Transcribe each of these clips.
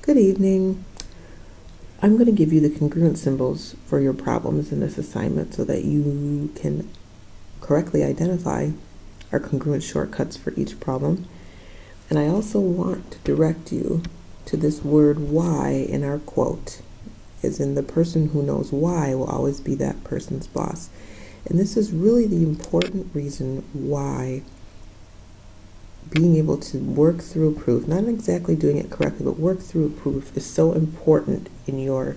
Good evening. I'm going to give you the congruent symbols for your problems in this assignment so that you can correctly identify our congruent shortcuts for each problem. And I also want to direct you to this word why in our quote, as in the person who knows why will always be that person's boss. And this is really the important reason why being able to work through a proof, not exactly doing it correctly, but work through a proof is so important in your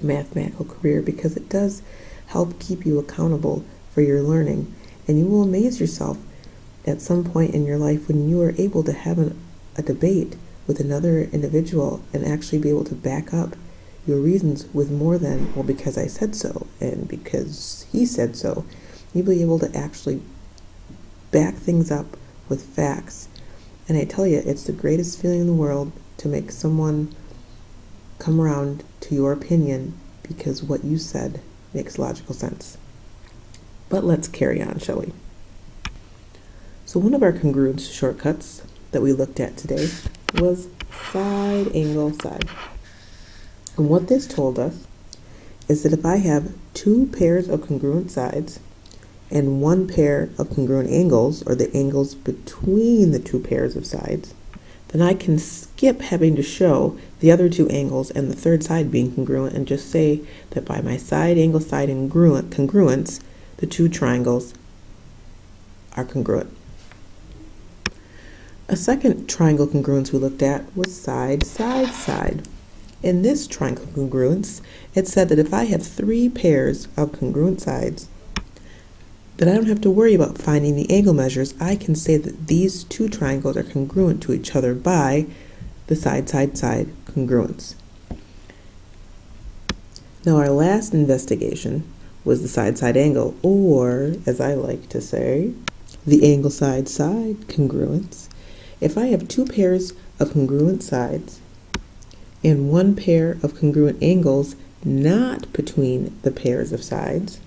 mathematical career because it does help keep you accountable for your learning. And you will amaze yourself at some point in your life when you are able to have a debate with another individual and actually be able to back up your reasons with more than, well, because I said so and because he said so. You'll be able to actually back things up with facts. And I tell you, it's the greatest feeling in the world to make someone come around to your opinion because what you said makes logical sense. But let's carry on, shall we? So one of our congruence shortcuts that we looked at today was side angle side. And what this told us is that if I have two pairs of congruent sides and one pair of congruent angles, or the angles between the two pairs of sides, then I can skip having to show the other two angles and the third side being congruent and just say that by my side angle side congruence, the two triangles are congruent. A second triangle congruence we looked at was side, side, side. In this triangle congruence, it said that if I have three pairs of congruent sides, that I don't have to worry about finding the angle measures. I can say that these two triangles are congruent to each other by the side, side, side congruence. Now our last investigation was the side, side angle, or as I like to say, the angle, side, side congruence. If I have two pairs of congruent sides and one pair of congruent angles not between the pairs of sides,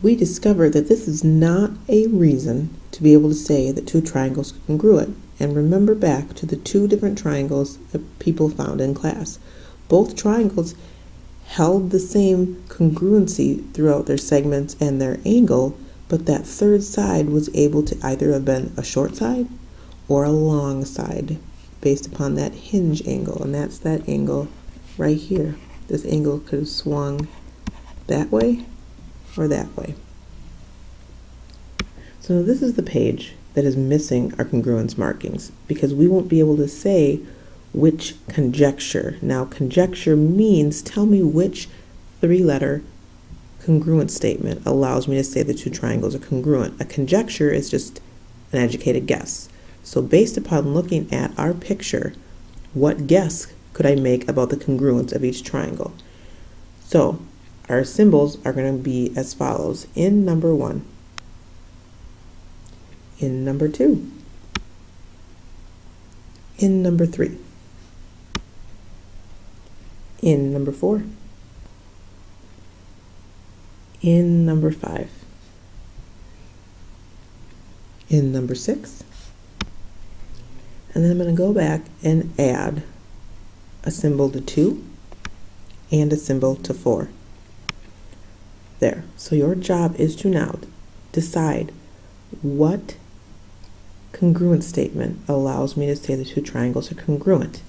we discovered that this is not a reason to be able to say that two triangles are congruent. And remember back to the two different triangles that people found in class. Both triangles held the same congruency throughout their segments and their angle, but that third side was able to either have been a short side or a long side based upon that hinge angle, and that's that angle right here. This angle could have swung that way or that way. So this is the page that is missing our congruence markings because we won't be able to say which conjecture. Now conjecture means tell me which three-letter congruence statement allows me to say the two triangles are congruent. A conjecture is just an educated guess. So based upon looking at our picture, what guess could I make about the congruence of each triangle? So our symbols are going to be as follows: in number 1, in number 2, in number 3, in number 4, in number 5, in number 6, and then I'm going to go back and add a symbol to 2 and a symbol to 4. There. So your job is to now decide what congruence statement allows me to say the two triangles are congruent.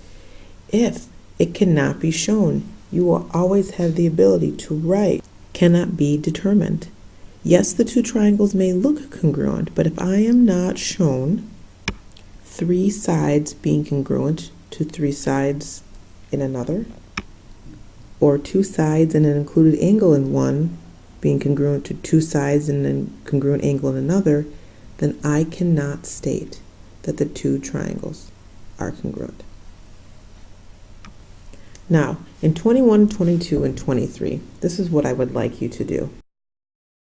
If it cannot be shown, you will always have the ability to write cannot be determined. Yes, the two triangles may look congruent, but if I am not shown three sides being congruent to three sides in another, or two sides and an included angle in one being congruent to two sides and an congruent angle in another, then I cannot state that the two triangles are congruent. Now, in 21, 22, and 23, this is what I would like you to do.